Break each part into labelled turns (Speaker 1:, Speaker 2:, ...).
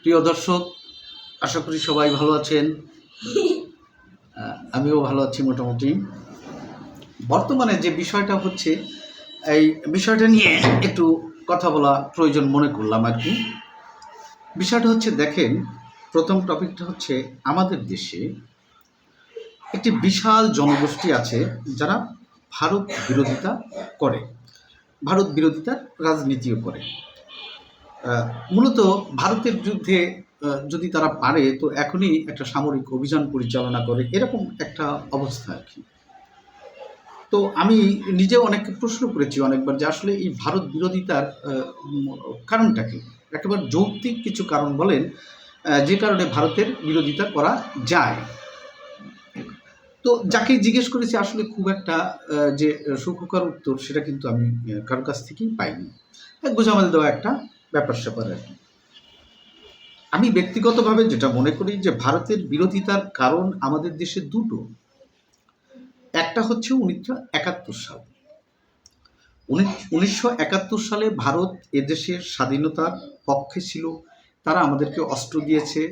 Speaker 1: প্রিয় দর্শক, আশা করি সবাই ভালো আছেন। আমিও ভালো আছি মোটামুটি। বর্তমানে যে বিষয়টা হচ্ছে, এই বিষয়টা নিয়ে একটু কথা বলা প্রয়োজন মনে করলাম আর কি। বিষয়টা হচ্ছে, দেখেন, প্রথম টপিকটা হচ্ছে, আমাদের দেশে একটি বিশাল জনগোষ্ঠী আছে যারা ভারত বিরোধিতা করে, ভারত বিরোধিতার রাজনীতিও করে। মূলত ভারতের যুদ্ধে যদি তারা পারে তো এখনই একটা সামরিক অভিযান পরিচালনা করে, এরকম একটা অবস্থা আর কি। তো আমি নিজেও অনেককে প্রশ্ন করেছি অনেকবার যে আসলে এই ভারত বিরোধিতার কারণটা কি। একেবারে যৌক্তিক কিছু কারণ বলেন যে কারণে ভারতের বিরোধিতা করা যায়। তো যাকে জিজ্ঞেস করেছি আসলে খুব একটা যে সুখকর উত্তর সেটা কিন্তু আমি কারোর কাছ থেকেই পাইনি। গোজামিল দেওয়া একটা ব্যাপার স্যাপার আর কি। আমি ব্যক্তিগতভাবে যেটা মনে করি যে ভারতের বিরোধিতার কারণ আমাদের দেশে দুটো। একটা হচ্ছে 1971 সাল। 1971 সালে ভারত এদেশের স্বাধীনতার পক্ষে ছিল। তারা আমাদেরকে অস্ত্র দিয়েছে,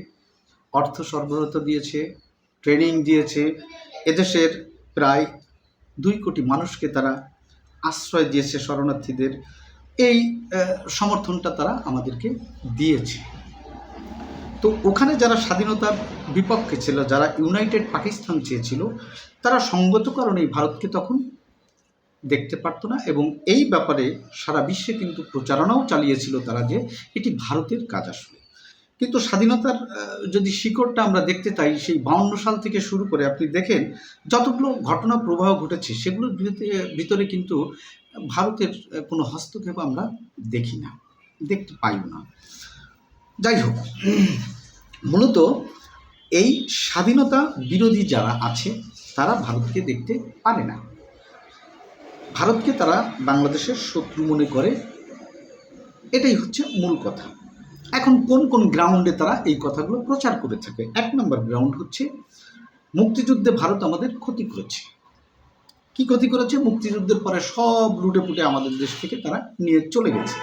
Speaker 1: অর্থ সরবরাহ দিয়েছে, ট্রেনিং দিয়েছে। এদেশের প্রায় 2 কোটি মানুষকে তারা আশ্রয় দিয়েছে, শরণার্থীদের। এই সমর্থনটা তারা আমাদেরকে দিয়েছে। তো ওখানে যারা স্বাধীনতার বিপক্ষে ছিল, যারা ইউনাইটেড পাকিস্তান চেয়েছিল, তারা সঙ্গত কারণেই ভারতকে তখন দেখতে পারতো না, এবং এই ব্যাপারে সারা বিশ্বে কিন্তু প্রচারণাও চালিয়েছিল তারা যে এটি ভারতের কাজ আসলে। কিন্তু স্বাধীনতার যদি শিকড়টা আমরা দেখতে চাই, সেই 52 সাল থেকে শুরু করে আপনি দেখেন যতগুলো ঘটনা প্রবাহ ঘটেছে সেগুলোর ভিতরে কিন্তু ভারতের কোনো হস্তক্ষেপ আমরা দেখি না, দেখতে পাইও না। যাই হোক, মূলত এই স্বাধীনতা বিরোধী যারা আছে তারা ভারতকে দেখতে পারে না, ভারতকে তারা বাংলাদেশের শত্রু মনে করে। এটাই হচ্ছে মূল কথা। এখন কোন কোন গ্রাউন্ডে তারা এই কথাগুলো প্রচার করে থাকে? 1 নম্বর গ্রাউন্ড হচ্ছে, মুক্তিযুদ্ধে ভারত আমাদের ক্ষতি করেছে। কি ক্ষতি করেছে? মুক্তিযুদ্ধের পরে সব লুটে পুটে আমাদের দেশ থেকে তারা নিয়ে চলে গেছে।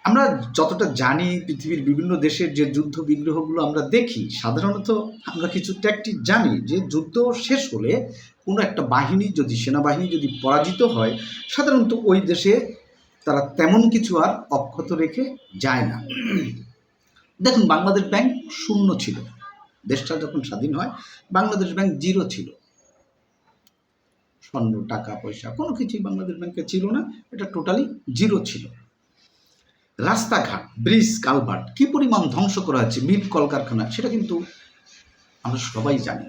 Speaker 1: আমরা যতটা জানি, পৃথিবীর বিভিন্ন দেশের যে যুদ্ধ বিগ্রহগুলো আমরা দেখি, সাধারণত আমরা কিছু ট্যাকটিক জানি যে যুদ্ধ শেষ হলে কোনো একটা বাহিনী যদি, সেনাবাহিনী যদি পরাজিত হয়, সাধারণত ওই দেশে তারা তেমন কিছু আর অক্ষত রেখে যায় না। দেখুন, বাংলাদেশ ব্যাংক শূন্য ছিল। দেশটা যখন স্বাধীন হয় বাংলাদেশ ব্যাংক 0 ছিল। স্বর্ণ, টাকা পয়সা কোনো কিছুই বাংলাদেশ ব্যাংকে ছিল না, এটা টোটালি 0 ছিল। রাস্তাঘাট, ব্রিজ, কালভার্ট কি পরিমাণ ধ্বংস করা হয়েছে, মিল, কলকারখানা, সেটা কিন্তু আমরা সবাই জানি।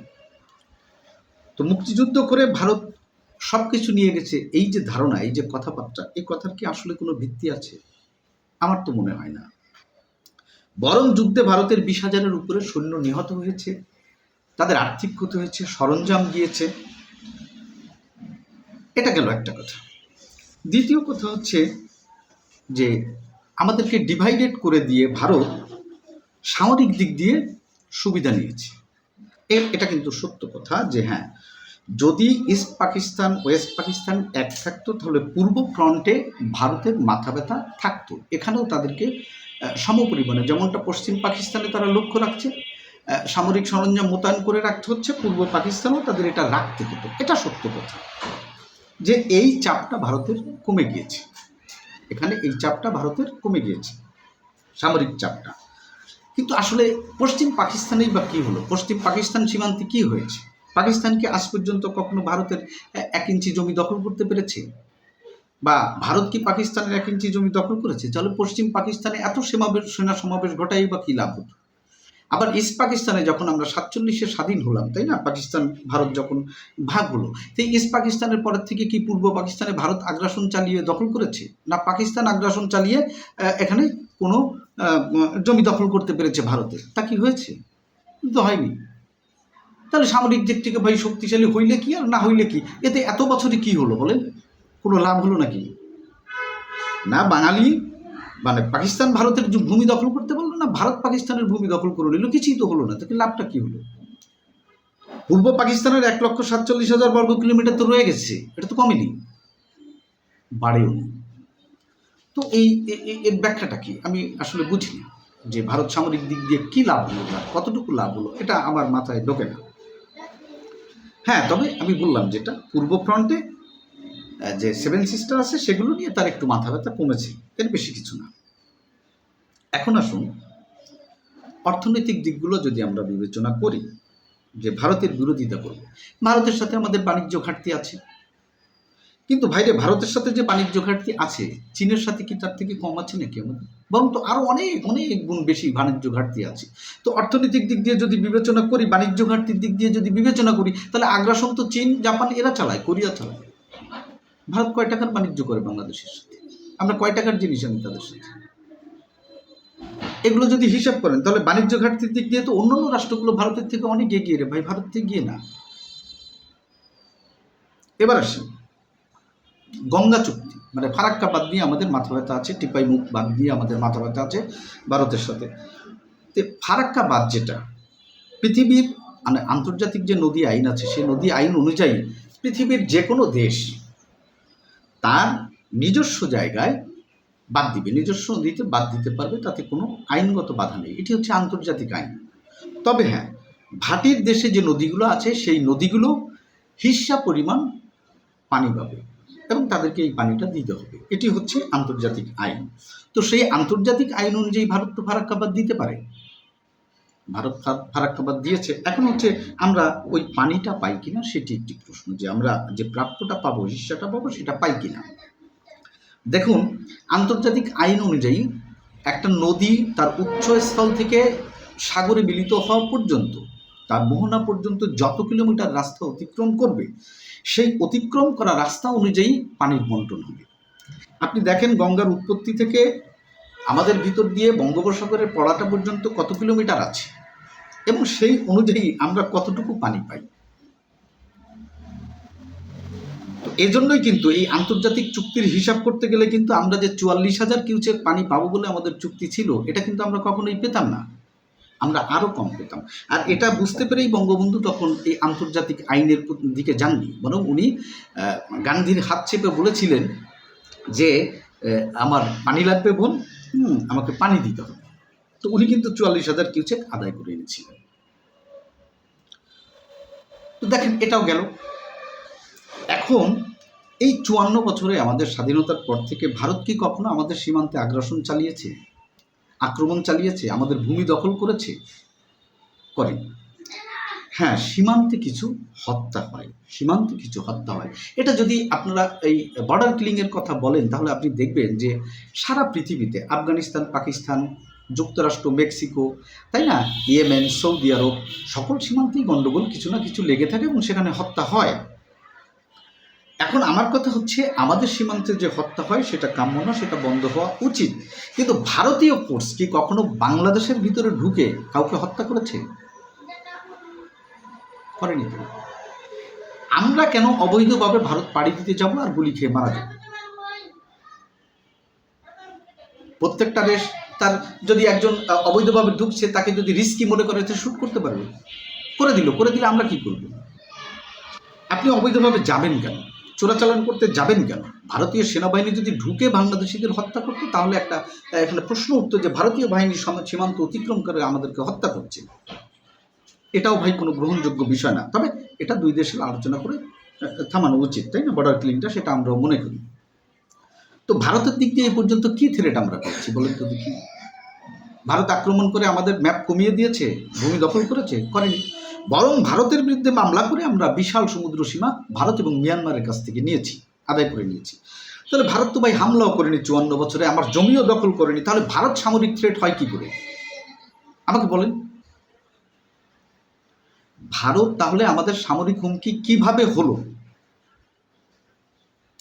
Speaker 1: তো মুক্তিযুদ্ধ করে ভারত সব কিছু নিয়ে গেছে, এই যে ধারণা, এই যে কথাবার্তা, এই কথার কি আসলে কোনো ভিত্তি আছে? আমার তো মনে হয় না। বরং যুদ্ধে ভারতের 20,000-এর উপরে সৈন্য নিহত হয়েছে, তাদের আর্থিক ক্ষতি হয়েছে, সরঞ্জাম গিয়েছে। এটা গেল একটা কথা। দ্বিতীয় কথা হচ্ছে যে আমাদেরকে ডিভাইডেড করে দিয়ে ভারত সামরিক দিক দিয়ে সুবিধা নিয়েছে। এটা কিন্তু সত্য কথা যে হ্যাঁ, যদি ইস্ট পাকিস্তান ওয়েস্ট পাকিস্তান এক থাকতো তাহলে পূর্ব ফ্রন্টে ভারতের মাথা ব্যথা থাকতো। এখানেও তাদেরকে সমপরিমাণে, যেমনটা পশ্চিম পাকিস্তানে তারা লক্ষ্য রাখছে, সামরিক সরঞ্জাম মোতায়েন করে রাখতে হচ্ছে, পূর্ব পাকিস্তানেও তাদের এটা রাখতে হতো। এটা সত্য কথা যে এই চাপটা ভারতের কমে গিয়েছে। এখানে এই চাপটা ভারতের কমে গিয়েছে, সামরিক চাপটা। কিন্তু আসলে পশ্চিম পাকিস্তানেই বা কী হলো? পশ্চিম পাকিস্তান সীমান্তে কি হয়েছে? পাকিস্তান কি আজ পর্যন্ত কখনো ভারতের 1 ইঞ্চি জমি দখল করতে পেরেছে? বা ভারত কি পাকিস্তানের 1 ইঞ্চি জমি দখল করেছে? তাহলে পশ্চিম পাকিস্তানে এত সেনা সমাবেশ ঘটাই বা কী লাভ হতো? আবার ইস্ট পাকিস্তানে যখন আমরা 47-এ স্বাধীন হলাম, তাই না, পাকিস্তান ভারত যখন ভাগ হলো, তো ইস্ট পাকিস্তানের পরের থেকে কি পূর্ব পাকিস্তানে ভারত আগ্রাসন চালিয়ে দখল করেছে? না পাকিস্তান আগ্রাসন চালিয়ে এখানে কোনো জমি দখল করতে পেরেছে ভারতের? তা কি হয়েছে? কিন্তু হয়নি। তাহলে সামরিক দিক থেকে ভাই শক্তিশালী হইলে কি আর না হইলে কি, এতে এত বছরই কি হলো বলেন? কোনো লাভ হলো নাকি? না বাঙালি মানে পাকিস্তান ভারতের ভূমি দখল করতে পারলো, না ভারত পাকিস্তানের ভূমি দখল করে নিল, কিছুই তো হলো না। তাকে লাভটা কি হলো? পূর্ব পাকিস্তানের 1,47,000 বর্গ কিলোমিটার তো রয়ে গেছে, এটা তো কমেনি, বাড়েও নি। তো এই এর ব্যাখ্যাটা কি আমি আসলে বুঝি না। যে ভারত সামরিক দিক দিয়ে কী লাভ হলো, তার কতটুকু লাভ হলো, এটা আমার মাথায় ঢোকে না। হ্যাঁ, তবে আমি বললাম যেটা পূর্ব ফ্রন্টে যে 7 সিস্টার আছে সেগুলো নিয়ে তার একটু মাথা ব্যথা কমেছে, এর বেশি কিছু না। এখন আসুন অর্থনৈতিক দিকগুলো যদি আমরা বিবেচনা করি, যে ভারতের বিরোধিতা করব, ভারতের সাথে আমাদের বাণিজ্য ঘাটতি আছে, কিন্তু ভাইরে ভারতের সাথে যে বাণিজ্য ঘাটতি আছে, চীনের সাথে কি তার থেকে কম আছে নাকি আমাদের? বরং তো আরও অনেক অনেক গুণ বেশি বাণিজ্য ঘাটতি আছে। তো অর্থনৈতিক দিক দিয়ে যদি বিবেচনা করি, বাণিজ্য ঘাটতির দিক দিয়ে যদি বিবেচনা করি, তাহলে আগ্রাসন তো চীন, জাপান এরা চালায়, কোরিয়া চালায়। ভারত কয় টাকার বাণিজ্য করে বাংলাদেশের সাথে? আমরা কয় টাকার জিনিস আনি তাদের সাথে? এগুলো যদি হিসাব করেন তাহলে বাণিজ্য ঘাটতির দিক দিয়ে তো অন্যান্য রাষ্ট্রগুলো ভারতের থেকে অনেক এগিয়ে রে ভাই, ভারত থেকে এগিয়ে না। এবার আসি গঙ্গা চুক্তি, মানে ফারাক্কা বাদ দিয়ে আমাদের মাথা ব্যথা আছে, টিপাই মুখ বাদ দিয়ে আমাদের মাথা ব্যথা আছে ভারতের সাথে। তো ফারাক্কা বাদ যেটা পৃথিবীর মানে আন্তর্জাতিক যে নদী আইন আছে, সেই নদী আইন অনুযায়ী পৃথিবীর যে কোনো দেশ তার নিজস্ব জায়গায় বাদ দিবে, নিজস্ব নদীতে বাদ দিতে পারবে, তাতে কোনো আইনগত বাধা নেই। এটি হচ্ছে আন্তর্জাতিক আইন। তবে হ্যাঁ, ভাটির দেশে যে নদীগুলো আছে সেই নদীগুলো হিস্সা পরিমাণ পানি পাবে এবং তাদেরকে এই পানিটা দিতে হবে, এটি হচ্ছে আন্তর্জাতিক আইন। তো সেই আন্তর্জাতিক আইন অনুযায়ী ভারত তো ফারাক্কাবাদ দিতে পারে, ভারত ফারাক্কাবাদ দিয়েছে। এখন হচ্ছে আমরা ওই পানিটা পাই কিনা সেটি একটি প্রশ্ন, যে আমরা যে প্রাপ্যটা পাবো, হিস্সাটা পাবো, সেটা পাই কিনা। দেখুন আন্তর্জাতিক আইন অনুযায়ী একটা নদী তার উৎসস্থল থেকে সাগরে মিলিত হওয়া পর্যন্ত, তার মোহনা পর্যন্ত যত কিলোমিটার রাস্তা অতিক্রম করবে, সেই অতিক্রম করা রাস্তা অনুযায়ী পানির বন্টন হবে। আপনি দেখেন গঙ্গার উৎপত্তি থেকে আমাদের ভিতর দিয়ে বঙ্গোপসাগরের পড়াটা পর্যন্ত কত কিলোমিটার আছে এবং সেই অনুযায়ী আমরা কতটুকু পানি পাই। তো এজন্যই কিন্তু এই আন্তর্জাতিক চুক্তির হিসাব করতে গেলে কিন্তু আমরা যে 44,000 কিউসেক পানি পাবো বলে আমাদের চুক্তি ছিল, এটা কিন্তু আমরা কখনোই পেতাম না, আমরা আরও কম পেতাম। আর এটা বুঝতে পেরেই বঙ্গবন্ধু তখন এই আন্তর্জাতিক আইনের দিকে যাননি, বরং উনি গান্ধীর হাত চেপে বলেছিলেন যে আমার পানি লাগবে বোন, আমাকে পানি দিতে হবে। তো উনি কিন্তু 44,000 কিউসেক আদায় করে এনেছিলেন। তো দেখেন এটাও গেল। এখন এই 54 বছরে আমাদের স্বাধীনতার পর থেকে ভারত কি কখনো আমাদের সীমান্তে আগ্রাসন চালিয়েছে, আক্রমণ চালিয়েছে, আমাদের ভূমি দখল করেছে? করেনি। হ্যাঁ, সীমান্তে কিছু হত্যা হয়, সীমান্তে কিছু হত্যা হয়। এটা যদি আপনারা এই বর্ডার কিলিংয়ের কথা বলেন তাহলে আপনি দেখবেন যে সারা পৃথিবীতে আফগানিস্তান, পাকিস্তান, যুক্তরাষ্ট্র, মেক্সিকো, তাই না, ইয়েমেন, সৌদি আরব, সকল সীমান্তেই গণ্ডগোল কিছু না কিছু লেগে থাকে এবং সেখানে হত্যা হয়। এখন আমার কথা হচ্ছে আমাদের সীমান্তে যে হত্যা হয় সেটা কাম্য না, সেটা বন্ধ হওয়া উচিত। কিন্তু ভারতীয় ফোর্স কি কখনো বাংলাদেশের ভিতরে ঢুকে কাউকে হত্যা করেছে? করেনি তো। আমরা কেন অবৈধভাবে ভারত পাড়ি দিতে যাব আর গুলি খেয়ে মারা যাব? প্রত্যেকটা দেশ তার যদি একজন অবৈধভাবে ঢুকছে তাকে যদি রিস্কি মনে করে শ্যুট করতে পারবে, করে দিলে আমরা কি করব? আপনি অবৈধভাবে যাবেন কেন, চোরাচালান করতে যাবেন কেন? ভারতীয় সেনাবাহিনী যদি ঢুকে বাংলাদেশিদের হত্যা করতো তাহলে একটা এখানে প্রশ্ন উঠতো যে ভারতীয় বাহিনী সীমান্ত অতিক্রম করে আমাদেরকে হত্যা করছে। এটাও ভাই কোনো গ্রহণযোগ্য বিষয় না। তবে এটা দুই দেশের আলোচনা করে থামানো উচিত, তাই না, বর্ডার কিলিংটা, সেটা আমরাও মনে করি। তো ভারতের দিক দিয়ে এই পর্যন্ত কী থ্রেট আমরা করছি বলেন তো দেখি? ভারত আক্রমণ করে আমাদের ম্যাপ কমিয়ে দিয়েছে, ভূমি দখল করেছে? করেনি। বরং ভারতের বিরুদ্ধে মামলা করে আমরা বিশাল সমুদ্র সীমা ভারত এবং মিয়ানমারের কাছ থেকে নিয়েছি, আদায় করে নিয়েছি। তাহলে ভারত তো ভাই হামলাও করেনি 54 বছরে, আমার জমিও দখল করেনি, তাহলে ভারত সামরিক থ্রেট হয় কি করে আমাকে বলেন? ভারত তাহলে আমাদের সামরিক হুমকি কিভাবে হলো?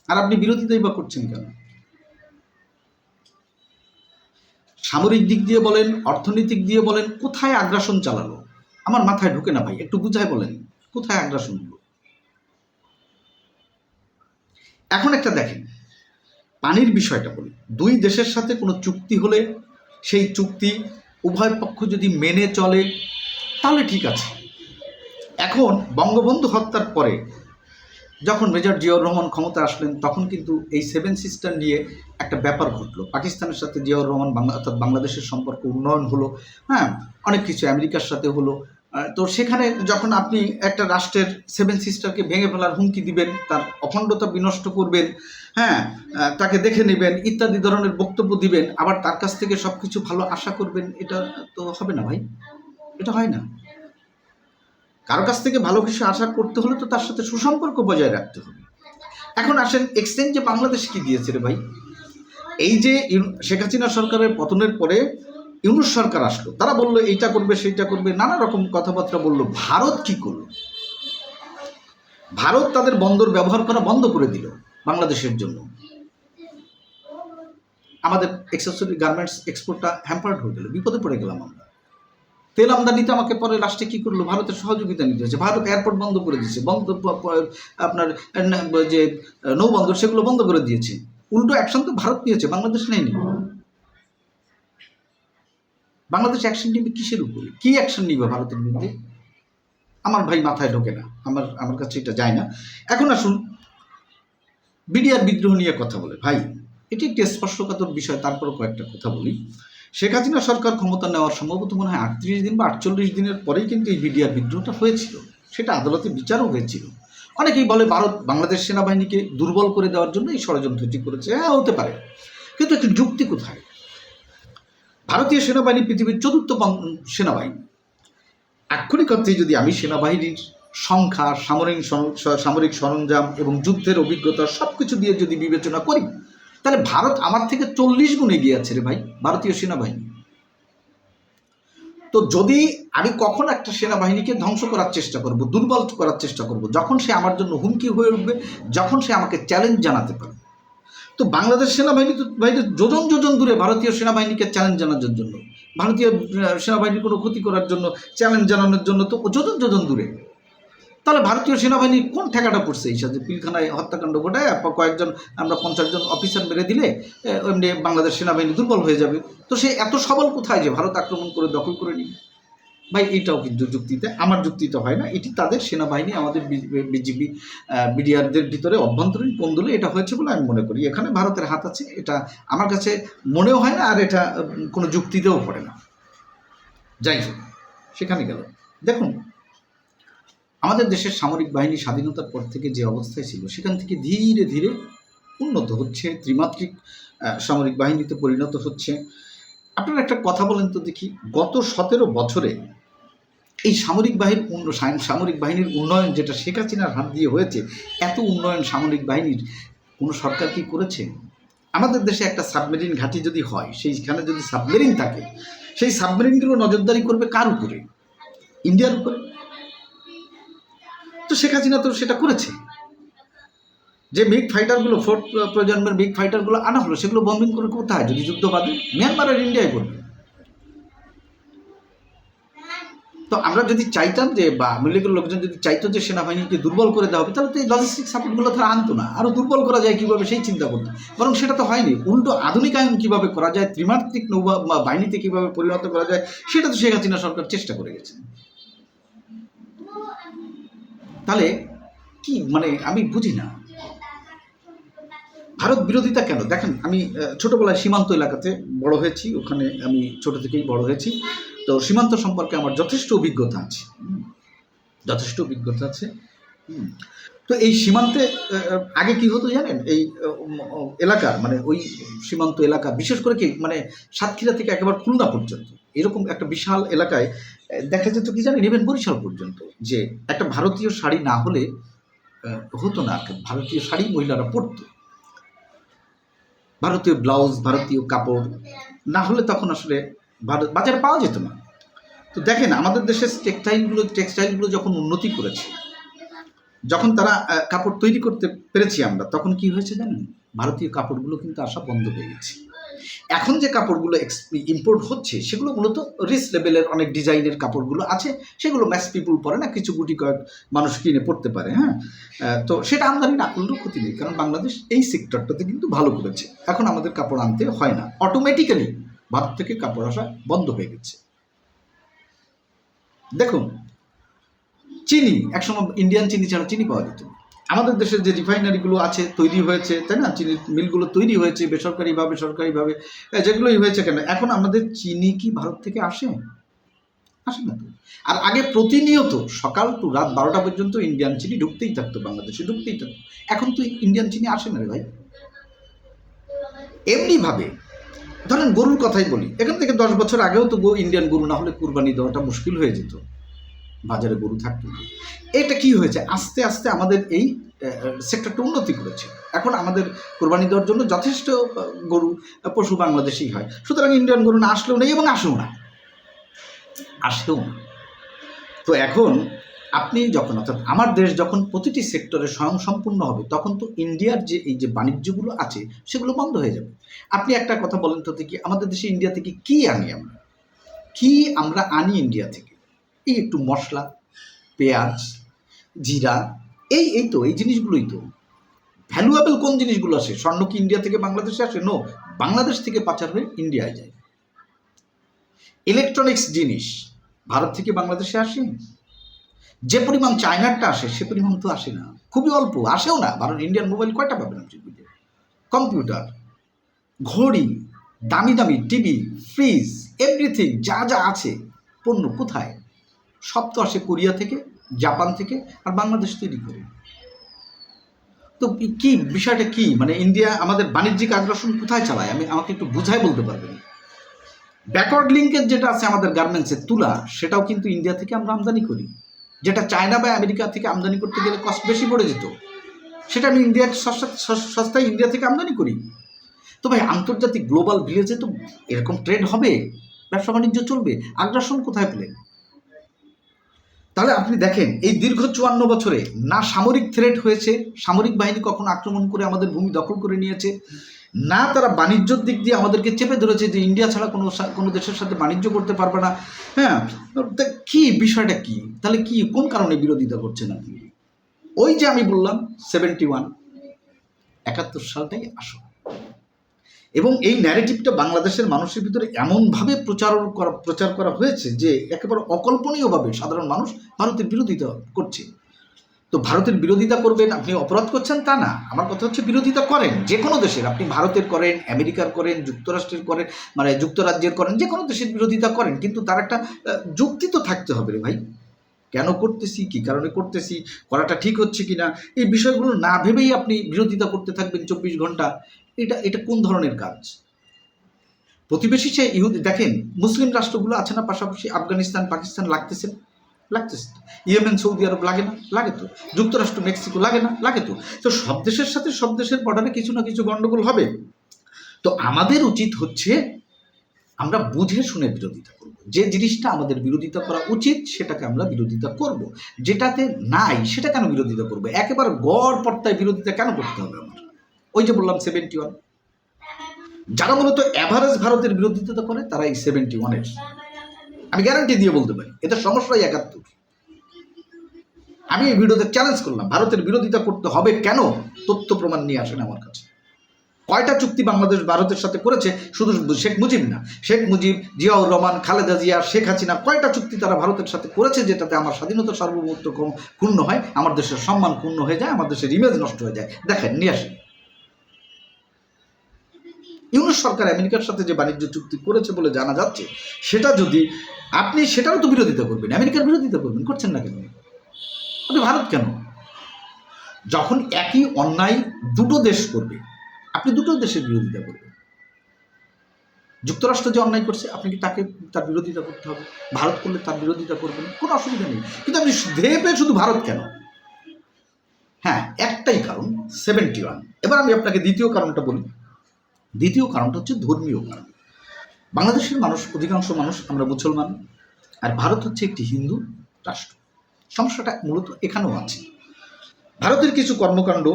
Speaker 1: আর আপনি বিরোধিতাই বা করছেন কেন? সামরিক দিক দিয়ে বলেন, অর্থনৈতিক দিয়ে বলেন, কোথায় আগ্রাসন চালালো আমার মাথায় ঢুকে না ভাই, একটু বুঝায় বলেন কোথায় আগ্রাসন হলো। এখন একটা দেখেন পানির বিষয়টা বলি, দুই দেশের সাথে কোনো চুক্তি হলে সেই চুক্তি উভয় পক্ষ যদি মেনে চলে তাহলে ঠিক আছে। এখন বঙ্গবন্ধু হত্যার পরে যখন মেজর জিয়াউর রহমান ক্ষমতা আসলেন তখন কিন্তু এই 7 সিস্টার নিয়ে একটা ব্যাপার ঘটলো। পাকিস্তানের সাথে জিয়াউর রহমান অর্থাৎ বাংলাদেশের সম্পর্ক উন্নয়ন হলো, হ্যাঁ, অনেক কিছু আমেরিকার সাথে হলো। তো সেখানে যখন আপনি একটা রাষ্ট্রের 7 সিস্টারকে ভেঙে ফেলার হুমকি দিবেন, তার অখণ্ডতা বিনষ্ট করবেন, হ্যাঁ, তাকে দেখে নেবেন ইত্যাদি ধরনের বক্তব্য দিবেন, আবার তার কাছ থেকে সব কিছু ভালো আশা করবেন, এটা তো হবে না ভাই, এটা হয় না। কারো কাছ থেকে ভালো কিছু আশা করতে হলে তো তার সাথে সুসম্পর্ক বজায় রাখতে হবে। এখন আসেন, এক্সচেঞ্জে বাংলাদেশ কি দিয়েছে রে ভাই? এই যে শেখ হাসিনা সরকারের পতনের পরে ইউনূস সরকার আসলো, তারা বললো এইটা করবে সেইটা করবে, নানা রকম কথাবার্তা বললো। ভারত কি করলো? ভারত তাদের বন্দর ব্যবহার করা বন্ধ করে দিল বাংলাদেশের জন্য। আমাদের এক্সেসরি গার্মেন্টস এক্সপোর্টটা হ্যাম্পার্ড হয়ে গেল, বিপদে পড়ে গেলাম আমরা। তেল আমদানিতে আমাকে পরে লাস্টে কী করলো? ভারতের সহযোগিতা নিতে হয়েছে। ভারত এয়ারপোর্ট বন্ধ করে দিয়েছে, আপনার যে নৌবন্দর সেগুলো বন্ধ করে দিয়েছে। উল্টো অ্যাকশন তো ভারত নিয়েছে, বাংলাদেশ নেয়নি। বাংলাদেশ অ্যাকশন নিবে কিসের উপরে? কি অ্যাকশন নিবে ভারতের বিরুদ্ধে? আমার ভাই মাথায় ঢোকে না, আমার কাছে এটা যায় না। এখন আসুন, বিডিআর বিদ্রোহ নিয়ে কথা বলে। ভাই, এটি একটি স্পর্শকাতর বিষয়, তারপরও কয়েকটা কথা বলি। শেখ হাসিনা সরকার ক্ষমতা নেওয়ার সম্ভবত মনে হয় 38 দিন বা 48 দিনের পরেই কিন্তু এই বিডিআর বিদ্রোহটা হয়েছিল। সেটা আদালতে বিচারও হয়েছিল। অনেকেই বলে ভারত বাংলাদেশ সেনাবাহিনীকে দুর্বল করে দেওয়ার জন্য এই ষড়যন্ত্রটি করেছে। হ্যাঁ, হতে পারে, কিন্তু একটি যুক্তি কোথায়? ভারতীয় সেনাবাহিনী পৃথিবীর 4র্থ সেনাবাহিনী। আক্ষরিক অর্থে যদি আমি সেনাবাহিনীর সংখ্যা, সামরিক সরঞ্জাম এবং যুদ্ধের অভিজ্ঞতা সব কিছু দিয়ে যদি বিবেচনা করি, তাহলে ভারত আমার থেকে 40 গুণ এগিয়ে আছে রে ভাই, ভারতীয় সেনাবাহিনী। তো যদি আমি কখন একটা সেনাবাহিনীকে ধ্বংস করার চেষ্টা করব, দুর্বল করার চেষ্টা করব, যখন সে আমার জন্য হুমকি হয়ে উঠবে, যখন সে আমাকে চ্যালেঞ্জ জানাতে পারবে। তো বাংলাদেশ সেনাবাহিনী তো ভাই যোজন যোজন দূরে ভারতীয় সেনাবাহিনীকে চ্যালেঞ্জ জানানোর জন্য, ভারতীয় সেনাবাহিনীর কোনো ক্ষতি করার জন্য, চ্যালেঞ্জ জানানোর জন্য তো যোজন যোজন দূরে। তাহলে ভারতীয় সেনাবাহিনীর কোন ঠেকাটা পড়ছে এই সাথে? পিলখানায় হত্যাকাণ্ড ঘটায় কয়েকজন, আমরা 50 জন অফিসার মেরে দিলে এমনি বাংলাদেশ সেনাবাহিনী দুর্বল হয়ে যাবে। তো সে এত সবল কোথায় যে ভারত আক্রমণ করে দখল করে নিবে? ভাই, এইটাও কিন্তু যুক্তিতে, আমার যুক্তিতে হয় না। এটি তাদের সেনাবাহিনী, আমাদের বিজিবি, বিডিআরদের ভিতরে অভ্যন্তরীণ কোন্দলে এটা হয়েছে বলে আমি মনে করি। এখানে ভারতের হাত আছে, এটা আমার কাছে মনেও হয় না, আর এটা কোনো যুক্তিতেও পড়ে না। যাই হোক, সেখানে গেল। দেখুন, আমাদের দেশের সামরিক বাহিনী স্বাধীনতার পর থেকে যে অবস্থায় ছিল, সেখান থেকে ধীরে ধীরে উন্নত হচ্ছে, ত্রিমাত্রিক সামরিক বাহিনীতে পরিণত হচ্ছে। আপনারা একটা কথা বলেন তো দেখি, গত 17 বছরে এই সামরিক বাহিনীর উন্নয়ন যেটা শেখ হাসিনার হাত দিয়ে হয়েছে, এত উন্নয়ন সামরিক বাহিনীর কোনো সরকার কি করেছে? আমাদের দেশে একটা সাবমেরিন ঘাঁটি যদি হয়, সেইখানে যদি সাবমেরিন থাকে, সেই সাবমেরিনগুলো নজরদারি করবে কার উপরে? ইন্ডিয়ার উপরে। তো শেখ হাসিনা তো সেটা করেছে। যে মিগ ফাইটারগুলো, 4th প্রজন্মের মিগ ফাইটারগুলো আনা হলো, সেগুলো বম্বিং করে কোথায়? যদি যুদ্ধ বাদে মিয়ানমার আর ইন্ডিয়ায় করবে। তো আমরা যদি চাইতাম যে, বা আওয়ামী লীগের লোকজন যদি চাইতো যে সেনাবাহিনীকে দুর্বল করে দেওয়া হবে, তাহলে তো এই লজিস্টিক সাপোর্টগুলো তারা আনতো না, আরও দুর্বল করা যায় কীভাবে সেই চিন্তা করতো। বরং সেটা তো হয়নি, উল্টো আধুনিকায়ন কীভাবে করা যায়, ত্রিমাত্রিক বাহিনীতে কীভাবে পরিণত করা যায়, সেটা তো শেখ হাসিনা সরকার চেষ্টা করে গেছেন। তাহলে কি মানে আমি বুঝি না ভারত বিরোধিতা কেন? দেখেন, আমি ছোটোবেলায় সীমান্ত এলাকাতে বড় হয়েছি, ওখানে আমি ছোটো থেকেই বড় হয়েছি। তো সীমান্ত সম্পর্কে আমার যথেষ্ট অভিজ্ঞতা আছে। তো এই সীমান্তে আগে কি হতো জানেন? এই এলাকার মানে ওই সীমান্ত এলাকা, বিশেষ করে কি মানে সাতক্ষীরা থেকে একেবারে খুলনা পর্যন্ত, এরকম একটা বিশাল এলাকায় দেখা যেত কি জানেন, ইভেন বরিশাল পর্যন্ত, যে একটা ভারতীয় শাড়ি না হলে হতো না। ভারতীয় শাড়ি মহিলারা পরতো, ভারতীয় ব্লাউজ, ভারতীয় কাপড় না হলে তখন আসলে বাজারে পাওয়া যেত না। তো দেখেন, আমাদের দেশের টেক্সটাইলগুলো যখন উন্নতি করেছে, যখন তারা কাপড় তৈরি করতে পেরেছি আমরা, তখন কি হয়েছে জানেন? ভারতীয় কাপড়গুলো কিন্তু আসা বন্ধ হয়ে গেছে। এখন যে কাপড়গুলো ইম্পোর্ট হচ্ছে, সেগুলো মূলত রিচ লেভেলের অনেক ডিজাইনের কাপড়গুলো আছে, সেগুলো ম্যাস পিপুল পরে না, কিছু গুটি কয়েক মানুষ কিনে পড়তে পারে। হ্যাঁ, তো সেটা আমদানি না করলেও ক্ষতি নেই, কারণ বাংলাদেশ এই সেক্টরটাতে কিন্তু ভালো করেছে। এখন আমাদের কাপড় আনতে হয় না, অটোমেটিক্যালি ভারত থেকে কাপড় আসা বন্ধ হয়ে গেছে। দেখুন, চিনি, একসময় ইন্ডিয়ান চিনি ছাড়া চিনি পাওয়া যেত, আমাদের দেশের যে রিফাইনারিগুলো আছে তৈরি হয়েছে, তাই না, চিনির মিলগুলো তৈরি হয়েছে বেসরকারিভাবে সরকারিভাবে, যেগুলোই হয়েছে কেন, এখন আমাদের চিনি কি ভারত থেকে আসে? আসে না তো। আর আগে প্রতিনিয়ত সকাল টু রাত 12টা পর্যন্ত ইন্ডিয়ান চিনি ঢুকতেই থাকতো, বাংলাদেশে ঢুকতেই থাকতো। এখন তো ইন্ডিয়ান চিনি আসে না রে ভাই। এমনিভাবে ধরেন গরুর কথাই বলি, এখান থেকে 10 বছর আগেও তো ইন্ডিয়ান গরু না হলে কুরবানি দেওয়াটা মুশকিল হয়ে যেত, বাজারে গরু থাকতো না। এটা কি হয়েছে, আস্তে আস্তে আমাদের এই সেক্টরটা উন্নতি করেছে। এখন আমাদের কোরবানি দেওয়ার জন্য যথেষ্ট গরু পশু বাংলাদেশেই হয়, সুতরাং ইন্ডিয়ান গরু না আসলেও নেই এবং আসেও না। তো এখন আপনি যখন, অর্থাৎ আমার দেশ যখন প্রতিটি সেক্টরে স্বয়ংসম্পূর্ণ হবে, তখন তো ইন্ডিয়ার যে এই যে বাণিজ্যগুলো আছে সেগুলো বন্ধ হয়ে যাবে। আপনি একটা কথা বলেন তো দেখি, আমাদের দেশে ইন্ডিয়া থেকে কি আনি আমরা আনি ইন্ডিয়া থেকে? এই একটু মশলা, পেঁয়াজ, জিরা, এই জিনিসগুলোই তো ভ্যালুয়েবল। কোন জিনিসগুলো আসে? স্বর্ণ কি ইন্ডিয়া থেকে বাংলাদেশে আসে? নো, বাংলাদেশ থেকে পাচার হয়ে ইন্ডিয়ায় যায়। ইলেকট্রনিক্স জিনিস ভারত থেকে বাংলাদেশে আসে? যে পরিমাণ চায়নারটা আসে সে পরিমাণ তো আসে না, খুবই অল্প, আসেও না। ভারত ইন্ডিয়ান মোবাইল কয়টা পাবেন আপনি? কম্পিউটার, ঘড়ি, দামি দামি টিভি, ফ্রিজ, এভরিথিং যা যা আছে পণ্য কোথায়? সব তো আসে কোরিয়া থেকে, জাপান থেকে, আর বাংলাদেশ তৈরি করে। তো কি বিষয়টা কি, মানে ইন্ডিয়া আমাদের বাণিজ্যিক আগ্রাসন কোথায় চালায়? আমাকে একটু বুঝাই বলতে পারবেন? ব্যাকওয়ার্ড লিঙ্কেজ যেটা আছে আমাদের গার্মেন্টসের, তুলা, সেটাও কিন্তু ইন্ডিয়া থেকে আমরা আমদানি করি, যেটা চায়না বা আমেরিকা থেকে আমদানি করতে গেলে কস্ট বেশি পড়ে যেত, সেটা আমি ইন্ডিয়ার সস্তায় ইন্ডিয়া থেকে আমদানি করি। তো ভাই, আন্তর্জাতিক গ্লোবাল ভিলেজে তো এরকম ট্রেড হবে, ব্যবসা বাণিজ্য চলবে, আগ্রাসন কোথায় পেলেন? তাহলে আপনি দেখেন, এই দীর্ঘ 54 বছরে না সামরিক থ্রেট হয়েছে, সামরিক বাহিনী কখনো আক্রমণ করে আমাদের ভূমি দখল করে নিয়েছে, না তারা বাণিজ্যর দিক দিয়ে আমাদেরকে চেপে ধরেছে যে ইন্ডিয়া ছাড়া কোনো দেশের সাথে বাণিজ্য করতে পারবে না। হ্যাঁ, কি বিষয়টা কি? তাহলে কি, কোন কারণে বিরোধিতা করছেন আপনি? ওই যে আমি বললাম 71 সালটাই আসো, এবং এই ন্যারেটিভটা বাংলাদেশের মানুষের ভিতরে এমনভাবে প্রচার করা হয়েছে যে একেবারে অকল্পনীয়ভাবে সাধারণ মানুষ ভারতের বিরোধিতা করছে। তো ভারতের বিরোধিতা করবেন, আপনি অপরাধ করছেন তা না। আমার কথা হচ্ছে বিরোধিতা করেন যে কোনো দেশের, আপনি ভারতের করেন, আমেরিকার করেন, যুক্তরাষ্ট্রের করেন, মানে যুক্তরাজ্যের করেন, যে কোনো দেশের বিরোধিতা করেন, কিন্তু তার একটা যুক্তি তো থাকতে হবে রে ভাই। কেন করতেছি, কী কারণে করতেছি, করাটা ঠিক হচ্ছে কি না, এই বিষয়গুলো না ভেবেই আপনি বিরোধিতা করতে থাকবেন 24 ঘন্টা, এটা কোন ধরনের কাজ? প্রতিবেশী সে ইহুদি, দেখেন মুসলিম রাষ্ট্রগুলো আছে না পাশাপাশি, আফগানিস্তান, পাকিস্তান লাগতেছে, ইয়েমেন, সৌদি আরব লাগে না? লাগে তো। যুক্তরাষ্ট্র, মেক্সিকো লাগে না? লাগে তো। তো সব দেশের সাথে সব দেশের বর্ডারে কিছু না কিছু গণ্ডগোল হবে। তো আমাদের উচিত হচ্ছে আমরা বুঝে শুনে বিরোধিতা করব, যে জিনিসটা আমাদের বিরোধিতা করা উচিত সেটাকে আমরা বিরোধিতা করব, যেটাতে নাই সেটা কেন বিরোধিতা করবো? একেবারে গড় পর্তায় বিরোধিতা কেন করতে হবে আমার? ওই যে বললাম 71, যারা মূলত অ্যাভারেজ ভারতের বিরোধিতা করে তারা এই 71-এর, আমি গ্যারান্টি দিয়ে বলতে পারি এদের সমস্যাই 71। আমি এই ভিডিওতে চ্যালেঞ্জ করলাম, ভারতের বিরোধিতা করতে হবে কেন? তথ্য প্রমাণ নিয়ে আসেন আমার কাছে। কয়টা চুক্তি বাংলাদেশ ভারতের সাথে করেছে? শুধু শেখ মুজিব না, শেখ মুজিব, জিয়াউর রহমান, খালেদা জিয়া, শেখ হাসিনা, কয়টা চুক্তি তারা ভারতের সাথে করেছে যেটাতে আমার স্বাধীনতা সার্বভৌমত্ব ক্ষুণ্ণ হয়, আমার দেশের সম্মান ক্ষুণ্ণ হয়ে যায়, আমার দেশের ইমেজ নষ্ট হয়ে যায়? দেখেন, নিয়ে আসেন। ইউনুস সরকার আমেরিকার সাথে যে বাণিজ্য চুক্তি করেছে বলে জানা যাচ্ছে, সেটা যদি আপনি, সেটারও তো বিরোধিতা করবেন, আমেরিকার বিরোধিতা করবেন, করছেন না কেন আপনি? ভারত কেন? যখন একই অন্যায় দুটো দেশ করবে, আপনি দুটো দেশের বিরোধিতা করবেন। যুক্তরাষ্ট্র যে অন্যায় করছে, আপনি কি তার বিরোধিতা করতে হবে? ভারত করলে তার বিরোধিতা করবেন, কোনো অসুবিধা নেই। কিন্তু আপনি ধেয়ে শুধু ভারত কেন? হ্যাঁ, একটাই কারণ, 71। এবার আমি আপনাকে দ্বিতীয় কারণটা বলি। দ্বিতীয় কারণটা হচ্ছে ধর্মীয় কারণ। বাংলাদেশের মানুষ, অধিকাংশ মানুষ আমরা মুসলমান, আর ভারত হচ্ছে একটি হিন্দু রাষ্ট্র। সমস্যাটা মূলত এখানেও আছে। ভারতের কিছু কর্মকাণ্ড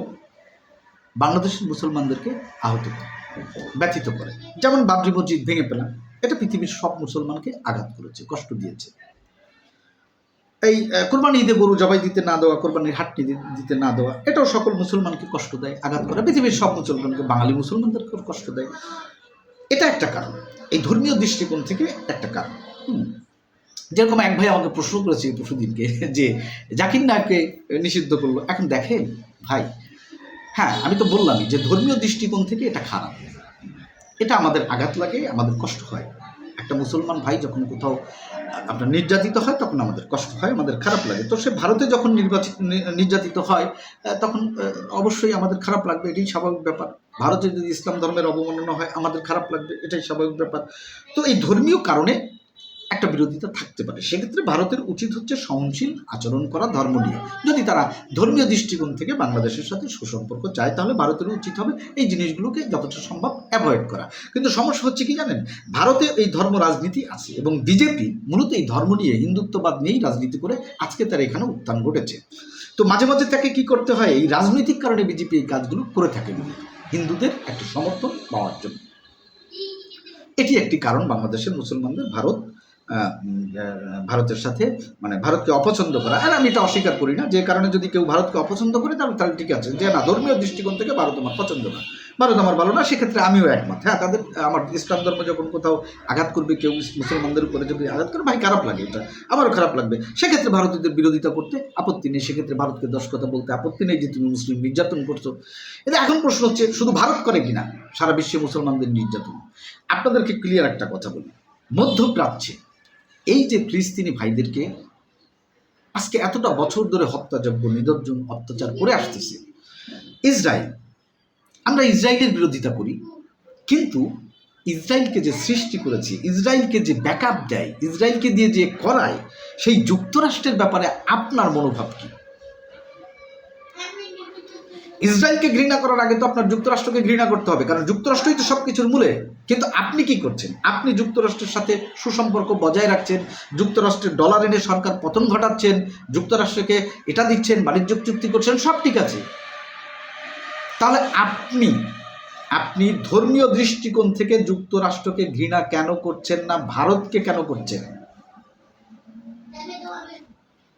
Speaker 1: বাংলাদেশের মুসলমানদেরকে আহত করে, ব্যথিত করে। যেমন বাবরি মসজিদ ভেঙে ফেলা, এটা পৃথিবীর সব মুসলমানকে আঘাত করেছে, কষ্ট দিয়েছে। এই কোরবানি ঈদে গরু জবাই দিতে না দেওয়া, কোরবানির হাট দিতে না দেওয়া, এটাও সকল মুসলমানকে কষ্ট দেয়, আঘাত করে। পৃথিবীর সব মুসলমানকে, বাঙালি মুসলমানদেরকে কষ্ট দেয়। এটা একটা কারণ, এই ধর্মীয় দৃষ্টিকোণ থেকে একটা কারণ। যেরকম এক ভাই আমাকে প্রশ্ন করেছে পরশুদিনকে যে জাকির নায়ককে নিষিদ্ধ করলো। এখন দেখেন, ভাই, হ্যাঁ আমি তো বললামই যে ধর্মীয় দৃষ্টিকোণ থেকে এটা খারাপ, এটা আমাদের আঘাত লাগে, আমাদের কষ্ট হয়। একটা মুসলমান ভাই যখন কোথাও আপনার নির্যাতিত হয় তখন আমাদের কষ্ট হয়, আমাদের খারাপ লাগে। তো সে ভারতে যখন নির্যাতিত হয় তখন অবশ্যই আমাদের খারাপ লাগবে, এটাই স্বাভাবিক ব্যাপার। ভারতে যদি ইসলাম ধর্মের অবমাননা হয় আমাদের খারাপ লাগবে, এটাই স্বাভাবিক ব্যাপার। তো এই ধর্মীয় কারণে একটা বিরোধিতা থাকতে পারে, সেক্ষেত্রে ভারতের উচিত হচ্ছে সহনশীল আচরণ করা ধর্ম নিয়ে। যদি তারা ধর্মীয় দৃষ্টিকোণ থেকে বাংলাদেশের সাথে সুসম্পর্ক চায় তাহলে ভারতের উচিত হবে এই জিনিসগুলোকে যতটা সম্ভব অ্যাভয়েড করা। কিন্তু সমস্যা হচ্ছে কি জানেন, ভারতে এই ধর্ম রাজনীতি আছে এবং বিজেপি মূলত এই ধর্ম নিয়ে, হিন্দুত্ববাদ নিয়েই রাজনীতি করে আজকে তার এখানে উত্থান ঘটেছে। তো মাঝে মাঝে তাকে কি করতে হয়, এই রাজনৈতিক কারণে বিজেপি এই কাজগুলো করে থাকে হিন্দুদের একটা সমর্থন পাওয়ার জন্য। এটি একটি কারণ বাংলাদেশের মুসলমানদের ভারতের সাথে মানে ভারতকে অপছন্দ করা। আর আমি এটা অস্বীকার করি না, যে কারণে যদি কেউ ভারতকে অপছন্দ করে তাহলে ঠিক আছে, যে না ধর্মীয় দৃষ্টিকোণ থেকে ভারত আমার পছন্দ না, ভারত আমার ভালো না, সেক্ষেত্রে আমিও একমত। হ্যাঁ, তাদের আমার ইসলাম ধর্ম যখন কোথাও আঘাত করবে, কেউ মুসলমানদের উপরে যদি আঘাত করে, ভাই খারাপ লাগে, এটা আমারও খারাপ লাগবে। সেক্ষেত্রে ভারতীয়দের বিরোধিতা করতে আপত্তি নেই, সেক্ষেত্রে ভারতকে 10 কথা বলতে আপত্তি নেই যে তুমি মুসলিম নির্যাতন করছো। এটা এখন প্রশ্ন হচ্ছে শুধু ভারত করে কিনা সারা বিশ্বে মুসলমানদের নির্যাতন। আপনাদেরকে ক্লিয়ার একটা কথা বলি, মধ্যপ্রাচ্যে এই যে ফিলিস্তিনি ভাইদেরকে আজকে এতটা বছর ধরে হত্যাযজ্ঞ, নির্যাতন, অত্যাচার করে আসতেছে ইসরায়েল, আমরা ইসরায়েলের বিরোধিতা করি, কিন্তু ইসরায়েলকে যে সৃষ্টি করেছে, ইসরায়েলকে যে ব্যাকআপ দেয়, ইসরায়েলকে দিয়ে যে করায়, সেই যুক্তরাষ্ট্রের ব্যাপারে আপনার মনোভাব কি? ইসরায়েলকে ঘৃণা করার আগে তো আপনার যুক্তরাষ্ট্রকে ঘৃণা করতে হবে, কারণ যুক্তরাষ্ট্রই তো সব কিছুর মূলে। কিন্তু আপনি কি করছেন? আপনি যুক্তরাষ্ট্রের সাথে সুসম্পর্ক বজায় রাখছেন, যুক্তরাষ্ট্রের ডলার এনে সরকার পতন ঘটাচ্ছেন, যুক্তরাষ্ট্রকে এটা দিচ্ছেন, বাণিজ্য চুক্তি করছেন, সব ঠিক আছে। তাহলে আপনি ধর্মীয় দৃষ্টিকোণ থেকে যুক্তরাষ্ট্রকে ঘৃণা কেন করছেন না, ভারতকে কেন করছেন?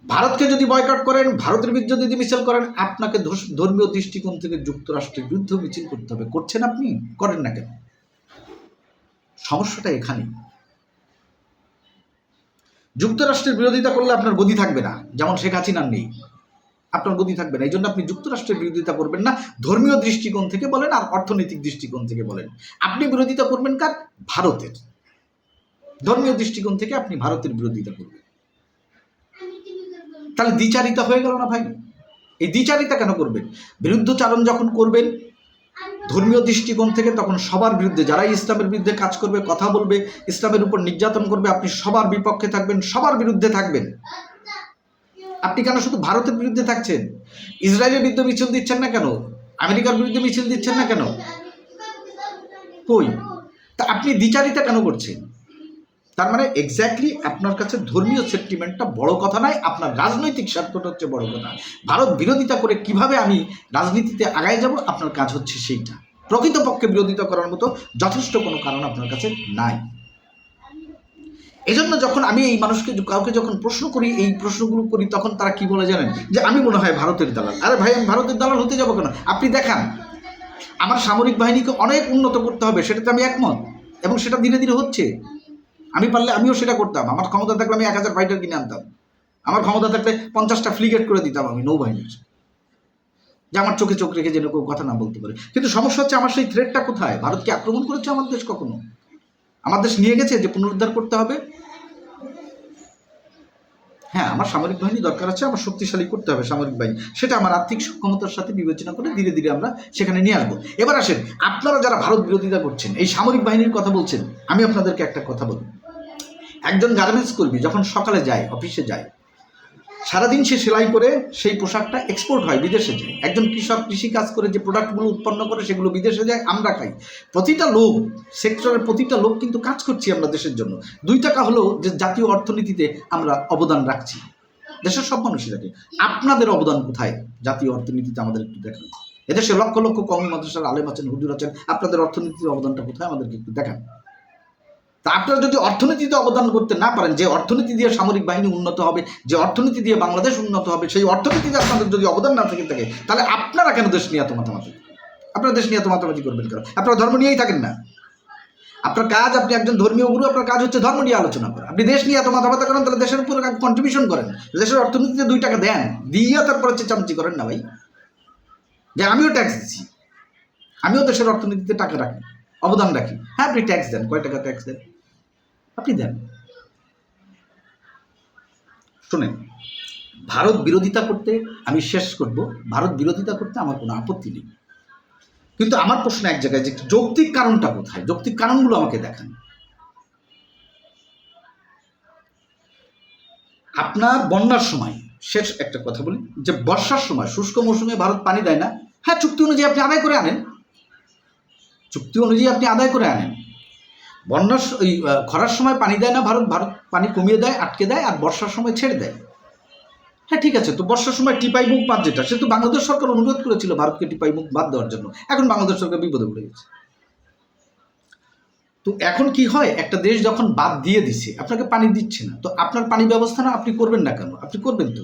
Speaker 1: ভারতকে যদি বয়কট করেন, ভারতের বিরুদ্ধে যদি মিছিল করেন, আপনাকে ধর্মীয় দৃষ্টিকোণ থেকে যুক্তরাষ্ট্রের বিরুদ্ধে মিছিল করতে হবে। করছেন আপনি, করেন না কেন? সমস্যাটা এখানেই। যুক্তরাষ্ট্রের বিরোধিতা করলে আপনার গদি থাকবে না, যেমন শেখ হাসিনার নেই, আপনার গদি থাকবে না। এই জন্য আপনি যুক্তরাষ্ট্রের বিরোধিতা করবেন না, ধর্মীয় দৃষ্টিকোণ থেকে বলেন আর অর্থনৈতিক দৃষ্টিকোণ থেকে বলেন। আপনি বিরোধিতা করবেন কার? ভারতের। ধর্মীয় দৃষ্টিকোণ থেকে আপনি ভারতের বিরোধিতা করবেন। তাহলে দ্বিচারিতা হয়ে গেল না ভাই? এই দ্বিচারিতা কেন করবেন? বিরুদ্ধচারণ যখন করবেন ধর্মীয় দৃষ্টিকোণ থেকে, তখন সবার বিরুদ্ধে, যারা ইসলামের বিরুদ্ধে কাজ করবে, কথা বলবে, ইসলামের উপর নির্যাতন করবে, আপনি সবার বিপক্ষে থাকবেন, সবার বিরুদ্ধে থাকবেন। আপনি কেন শুধু ভারতের বিরুদ্ধে থাকছেন? ইসরায়েলের বিরুদ্ধে মিছিল দিচ্ছেন না কেন? আমেরিকার বিরুদ্ধে মিছিল দিচ্ছেন না কেন? কই? তা আপনি দ্বিচারিতা কেন করছেন? তার মানে এক্স্যাক্টলি আপনার কাছে ধর্মীয় সেন্টিমেন্টটা বড় কথা নয়, আপনার রাজনৈতিক স্বার্থটা হচ্ছে বড় কথা। ভারত বিরোধিতা করে কিভাবে আমি রাজনীতিতে আগায় যাব, আপনার কাজ হচ্ছে সেইটা। প্রকৃতপক্ষে বিরোধিতা করার মতো যথেষ্ট কোনো কারণ আপনার কাছে নাই। এজন্য যখন আমি এই মানুষকে, কাউকে যখন প্রশ্ন করি, এই প্রশ্নগুলো করি, তখন তারা কি বলে জানেন? যে আমি মনে হয় ভারতের দালাল। আরে ভাই, আমি ভারতের দালাল হতে যাবো কেন? আপনি দেখান। আমার সামরিক বাহিনীকে অনেক উন্নত করতে হবে, সেটাতে আমি একমত, এবং সেটা ধীরে ধীরে হচ্ছে। আমি পারলে আমিও সেটা করতাম। আমার ক্ষমতা থাকলে আমি 1000 ফাইটার কিনে আনতাম। আমার ক্ষমতা থাকলে 50টা ফ্লিগেট করে দিতাম আমি নৌবাহিনীর, যে আমার চোখে চোখ রেখে যেন কেউ কথা না বলতে পারে। কিন্তু সমস্যা হচ্ছে, আমার সেই থ্রেটটা কোথায়? ভারতকে আক্রমণ করেছে আমার দেশ কখনো? আমার দেশ নিয়ে গেছে যে পুনরুদ্ধার করতে হবে? হ্যাঁ, আমার সামরিক বাহিনী দরকার আছে, আমার শক্তিশালী করতে হবে সামরিক বাহিনী, সেটা আমার আর্থিক সক্ষমতার সাথে বিবেচনা করে ধীরে ধীরে আমরা সেখানে নিয়ে আসবো। এবার আসেন, আপনারা যারা ভারত বিরোধিতা করছেন, এই সামরিক বাহিনীর কথা বলছেন, আমি আপনাদেরকে একটা কথা বলি। একজন গার্মেন্টস কর্মী যখন সকালে যায়, অফিসে যায়, সারাদিন সে সেলাই করে সেই পোশাকটা এক্সপোর্ট হয়, বিদেশে যায়। একজন কৃষক কৃষি কাজ করে যে প্রোডাক্টগুলো উৎপন্ন করে সেগুলো বিদেশে যায়, আমরা খাই। প্রতিটা লোক, সেক্টরের প্রতিটা লোক কিন্তু কাজ করছি আমরা দেশের জন্য। 2 টাকা হলেও যে জাতীয় অর্থনীতিতে আমরা অবদান রাখছি, দেশের সব মানুষই রাখে। আপনাদের অবদান কোথায় জাতীয় অর্থনীতিতে? আমাদের একটু দেখান। এদেশে লক্ষ লক্ষ কওমি মাদ্রাসার আলেম আছেন, হুজুর আছেন, আপনাদের অর্থনীতির অবদানটা কোথায়? আমাদেরকে একটু দেখান। তা আপনারা যদি অর্থনীতিতে অবদান করতে না পারেন, যে অর্থনীতি দিয়ে সামরিক বাহিনী উন্নত হবে, যে অর্থনীতি দিয়ে বাংলাদেশ উন্নত হবে, সেই অর্থনীতিতে আপনাদের যদি অবদান না থেকে থাকে, তাহলে আপনারা কেন দেশ নিয়ে এত মাতামাতি? আপনারা দেশ নিয়ে এত মাতামাতি করবেন কেন? আপনারা ধর্ম নিয়েই থাকেন না। আপনার কাজ, আপনি একজন ধর্মীয় গুরু, আপনার কাজ হচ্ছে ধর্ম নিয়ে আলোচনা করা। আপনি দেশ নিয়ে এত মাথাব্যথা করেন, তাহলে দেশের উপর কন্ট্রিবিউশন করেন, দেশের অর্থনীতিতে 2 টাকা দেন, দিয়ে তারপরে চেঁচামেচি করেন না ভাই। যে আমিও ট্যাক্স দিচ্ছি, আমিও দেশের অর্থনীতিতে টাকা রাখি, অবদান রাখি। হ্যাঁ, আপনি ট্যাক্স দেন, কয় টাকা ট্যাক্স দেন আপনি দেন। শোনেন, ভারত বিরোধিতা করতে আমি শেষ করব, ভারত বিরোধিতা করতে আমার কোনো আপত্তি নেই, কিন্তু আমার প্রশ্ন এক জায়গায় যে যৌক্তিক কারণটা কোথায়, যৌক্তিক কারণগুলো আমাকে দেখান। আপনার বন্যার সময়, শেষ একটা কথা বলি, যে বর্ষার সময় শুষ্ক মৌসুমে ভারত পানি দেয় না, হ্যাঁ চুক্তি অনুযায়ী আপনি আদায় করে আনেন, চুক্তি অনুযায়ী আপনি আদায় করে আনেন। বন্যার ওই খরার সময় পানি দেয় না ভারত, ভারত পানি কমিয়ে দেয়, আটকে দেয়, আর বর্ষার সময় ছেড়ে দেয়। হ্যাঁ ঠিক আছে, তো বর্ষার সময় টিপাই মুখ বাঁধ যেটা, সে তো বাংলাদেশ সরকার অনুরোধ করেছিল ভারতকে টিপাই মুখ বাঁধ দেওয়ার জন্য, এখন বাংলাদেশ সরকার বিপদে পড়ে গেছে। তো এখন কি হয়, একটা দেশ যখন বাদ দিয়ে দিছে, আপনাকে পানি দিচ্ছে না, তো আপনার পানি ব্যবস্থা না আপনি করবেন না কেন? আপনি করবেন তো,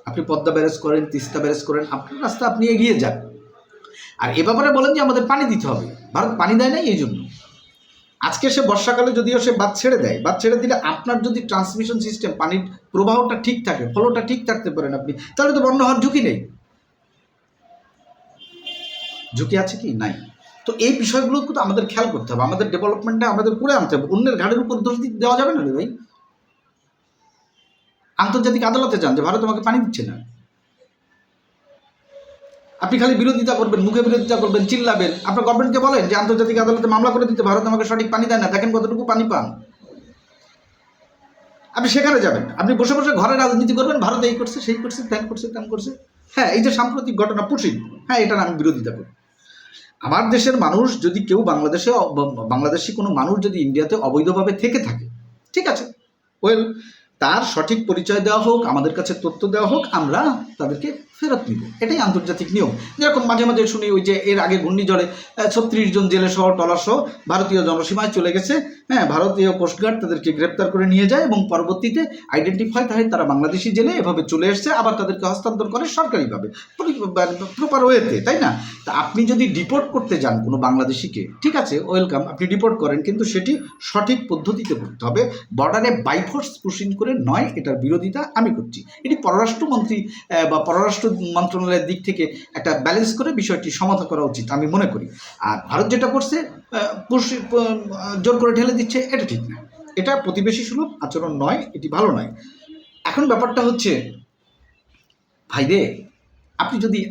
Speaker 1: আপনি পদ্মা ব্যারেজ করেন, তিস্তা ব্যারেজ করেন, আপনার রাস্তা আপনি এগিয়ে যান। আর এ ব্যাপারে বলেন যে আমাদের পানি দিতে হবে, ভারত পানি দেয় না এই জন্য। আজকে সে বর্ষাকালে যদিও সে বাঁধ ছেড়ে দেয়, বাঁধ ছেড়ে দিলে আপনার যদি ট্রান্সমিশন সিস্টেম, পানির প্রবাহটা ঠিক থাকে, ফ্লোটা ঠিক থাকতে পারেন আপনি, তাহলে তো বন্যা হওয়ার ঝুঁকি নেই। ঝুঁকি আছে কি? নাই। তো এই বিষয়গুলো কিন্তু আমাদের খেয়াল করতে হবে, আমাদের ডেভেলপমেন্টে আমাদের করে আনতে হবে, অন্যের ঘাড়ের উপর দোষ দেওয়া যাবে না রে ভাই। আন্তর্জাতিক আদালতে যান যে ভারত আমাকে পানি দিচ্ছে না, আপনি খালি বিরোধিতা করবেন, মুখে বিরোধিতা করবেন, চিল্লাবেন, আপনার গভর্নমেন্টকে বলেন যে আন্তর্জাতিক আদালতে মামলা করে দিতে, ভারত আমাকে সঠিক পানি দেয় না, দেখেন কতটুকু পানি পান। আপনি সেখানে যাবেন, আপনি বসে বসে ঘরে রাজনীতি করবেন, ভারত এই করছে, সেই করছে, ত্যান করছে, ত্যান করছে। হ্যাঁ, এই যে সাম্প্রতিক ঘটনা পুশিন, হ্যাঁ এটার আমি বিরোধিতা করি। আমার দেশের মানুষ যদি কেউ বাংলাদেশি কোনো মানুষ যদি ইন্ডিয়াতে অবৈধভাবে থেকে থাকে, ঠিক আছে, ওয়েল, তার সঠিক পরিচয় দেওয়া হোক, আমাদের কাছে তথ্য দেওয়া হোক, আমরা তাদেরকে ফেরত নিব, এটাই আন্তর্জাতিক নিয়ম। যেরকম মাঝে মাঝে শুনি ওই যে এর আগে ঘূর্ণিঝড়ে 36 জন জেলে সহ টলার সহ ভারতীয় জনসীমায় চলে গেছে, হ্যাঁ ভারতীয় কোস্টগার্ড তাদেরকে গ্রেপ্তার করে নিয়ে যায় এবং পরবর্তীতে আইডেন্টিফাই হয় তারা বাংলাদেশি জেলে এভাবে চলে এসছে, আবার তাদেরকে হস্তান্তর করে সরকারিভাবে প্রপার ওয়েতে, তাই না? তা আপনি যদি ডিপোর্ট করতে যান কোনো বাংলাদেশিকে, ঠিক আছে ওয়েলকাম, আপনি ডিপোর্ট করেন, কিন্তু সেটি সঠিক পদ্ধতিতে করতে হবে, বর্ডারে বাইফোর্স পুশিং করে নয়। এটার বিরোধিতা আমি করছি, এটি পররাষ্ট্রমন্ত্রী বা পররাষ্ট্র মন্ত্রণালয়ের দিক থেকে একটা ব্যালেন্স করে বিষয়টি সমাধান করা উচিত আমি মনে করি। আর ভারত যেটা করছে জোর করে ঢেলে দিচ্ছে, এটা ঠিক না, এটা প্রতিবেশী সুলভ আচরণ নয়, এটি ভালো নয়। এখন ব্যাপারটা হচ্ছে ভাই রে,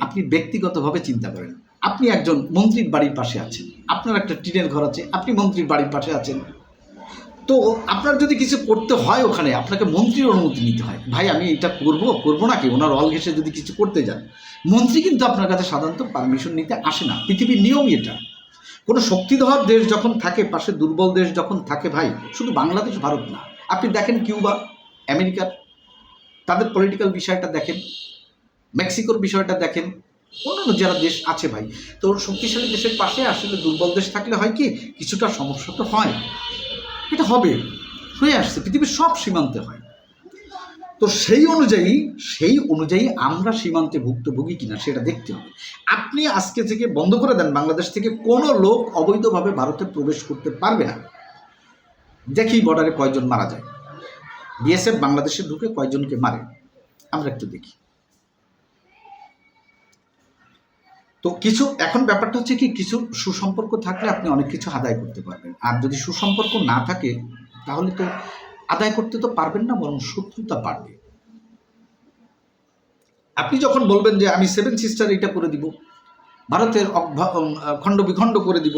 Speaker 1: আপনি ব্যক্তিগতভাবে চিন্তা করেন, আপনি একজন মন্ত্রীর বাড়ির পাশে আছেন, আপনার একটা টিনের ঘর আছে, আপনি মন্ত্রীর বাড়ির পাশে আছেন, তো আপনার যদি কিছু করতে হয় ওখানে আপনাকে মন্ত্রীর অনুমতি নিতে হয়। ভাই আমি এটা করবো নাকি, ওনার অল ঘেসে যদি কিছু করতে যান, মন্ত্রী কিন্তু আপনার কাছে সাধারণত পারমিশন নিতে আসে না, পৃথিবীর নিয়মই এটা। কোনো শক্তিধর দেশ যখন থাকে পাশে, দুর্বল দেশ যখন থাকে ভাই, শুধু বাংলাদেশ ভারত না, আপনি দেখেন কিউবা, আমেরিকার, তাদের পলিটিক্যাল বিষয়টা দেখেন, মেক্সিকোর বিষয়টা দেখেন, অন্যান্য যারা দেশ আছে ভাই, তো শক্তিশালী দেশের পাশে আসলে দুর্বল দেশ থাকলে হয় কি, কিছুটা সমস্যা তো হয়, এটা হবে, হয়ে আসছে, পৃথিবীর সব সীমান্তে হয়। তো সেই অনুযায়ী আমরা সীমান্তে ভুক্তভোগী কিনা সেটা দেখতে হবে। আপনি আজকে থেকে বন্ধ করে দেন, বাংলাদেশ থেকে কোনো লোক অবৈধভাবে ভারতে প্রবেশ করতে পারবে না। দেখি বর্ডারে কয়জন মারা যায়, বিএসএফ বাংলাদেশে ঢুকে কয়জনকে মারে, আমরা একটু দেখি। তো কিছু এখন ব্যাপারটা হচ্ছে কি, কিছু সুসম্পর্ক থাকলে আপনি অনেক কিছু আদায় করতে পারবেন, আর যদি সুসম্পর্ক না থাকে তাহলে তো আদায় করতে তো পারবেন না, বরং শত্রুতা বাড়বে। আপনি যখন বলবেন যে আমি 7 সিস্টার এটা করে দিব, ভারতের খণ্ড বিখণ্ড করে দিব,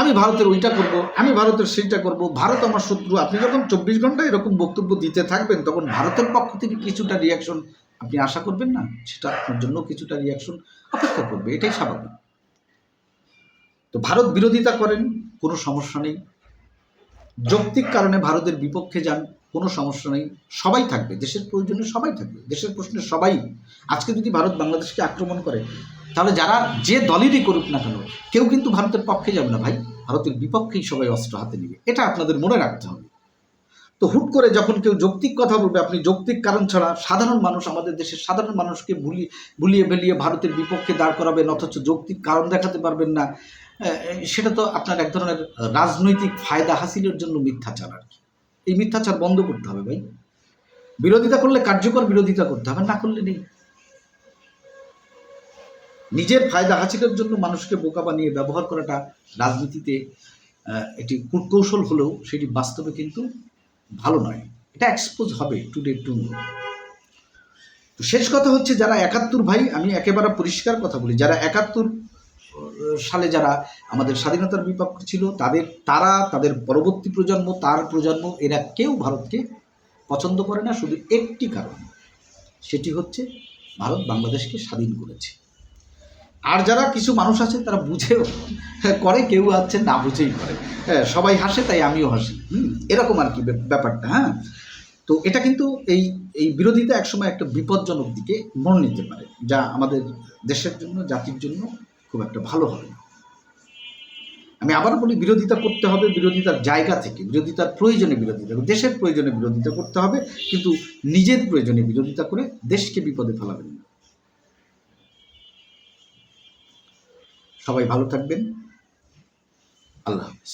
Speaker 1: আমি ভারতের ওইটা করব, আমি ভারতের সেইটা করব, ভারত আমার শত্রু, আপনি যখন 24 ঘন্টা এরকম বক্তব্য দিতে থাকবেন, তখন ভারতের পক্ষ থেকে কিছুটা রিয়াকশন আপনি আশা করবেন না? সেটা আপনার জন্য কিছুটা রিয়াকশন অপেক্ষা করবে, এটাই স্বাভাবিক। তো ভারত বিরোধিতা করেন, কোনো সমস্যা নেই, যৌক্তিক কারণে ভারতের বিপক্ষে যান, কোনো সমস্যা নেই, সবাই থাকবে, দেশের প্রয়োজনে সবাই থাকবে, দেশের প্রশ্নে সবাই। আজকে যদি ভারত বাংলাদেশকে আক্রমণ করে, তাহলে যারা যে দলেরই করুক না কেন, কেউ কিন্তু ভারতের পক্ষে যাবে না ভাই, ভারতের বিপক্ষেই সবাই অস্ত্র হাতে নেবে, এটা আপনাদের মনে রাখতে হবে। তো হুট করে যখন কেউ যৌক্তিক কথা বলবে, আপনি যৌক্তিক কারণ ছাড়া সাধারণ মানুষ, আমাদের দেশের সাধারণ মানুষকে ভুলিয়ে বেলিয়ে ভারতের বিপক্ষে দাঁড় করাবেন, অথচ যৌক্তিক কারণ দেখাতে পারবেন না, সেটা তো আপনার এক ধরনের রাজনৈতিক ফায়দা হাসিলের জন্য মিথ্যাচার আর কি। এই মিথ্যাচার বন্ধ করতে হবে ভাই, বিরোধিতা করলে কার্যকর বিরোধিতা করতে হবে, না করলে নেই। নিজের ফায়দা হাসিলের জন্য মানুষকে বোকা বানিয়ে ব্যবহার করাটা রাজনীতিতে এটি কূটকৌশল হলেও সেটি বাস্তবে কিন্তু ভালো নয়। এটা এক্সপোজ হবে টুডে টুমরো। তো শেষ কথা হচ্ছে, যারা ৭১ ভাই, আমি একেবারে পরিষ্কার কথা বলি, যারা ৭১ সালে যারা আমাদের স্বাধীনতার বিপক্ষে ছিল, তাদের পরবর্তী প্রজন্ম, তার প্রজন্ম, এরা কেউ ভারতকে পছন্দ করে না, শুধু একটি কারণ, সেটি হচ্ছে ভারত বাংলাদেশকে স্বাধীন করেছে। আর যারা কিছু মানুষ আছে তারা বুঝেও করে, কেউ আছে না বুঝেই করে, হ্যাঁ, সবাই হাসে তাই আমিও হাসি, এরকম আর কি ব্যাপারটা। হ্যাঁ, তো এটা কিন্তু এই বিরোধিতা একসময় একটা বিপজ্জনক দিকে মন নিতে পারে, যা আমাদের দেশের জন্য, জাতির জন্য খুব একটা ভালো হবে না। আমি আবার বলি, বিরোধিতা করতে হবে বিরোধিতার জায়গা থেকে, বিরোধিতার প্রয়োজনে বিরোধিতা, দেশের প্রয়োজনে বিরোধিতা করতে হবে, কিন্তু নিজের প্রয়োজনে বিরোধিতা করে দেশকে বিপদে ফেলাবেন না। সবাই ভালো থাকবেন। আল্লাহ হাফেজ।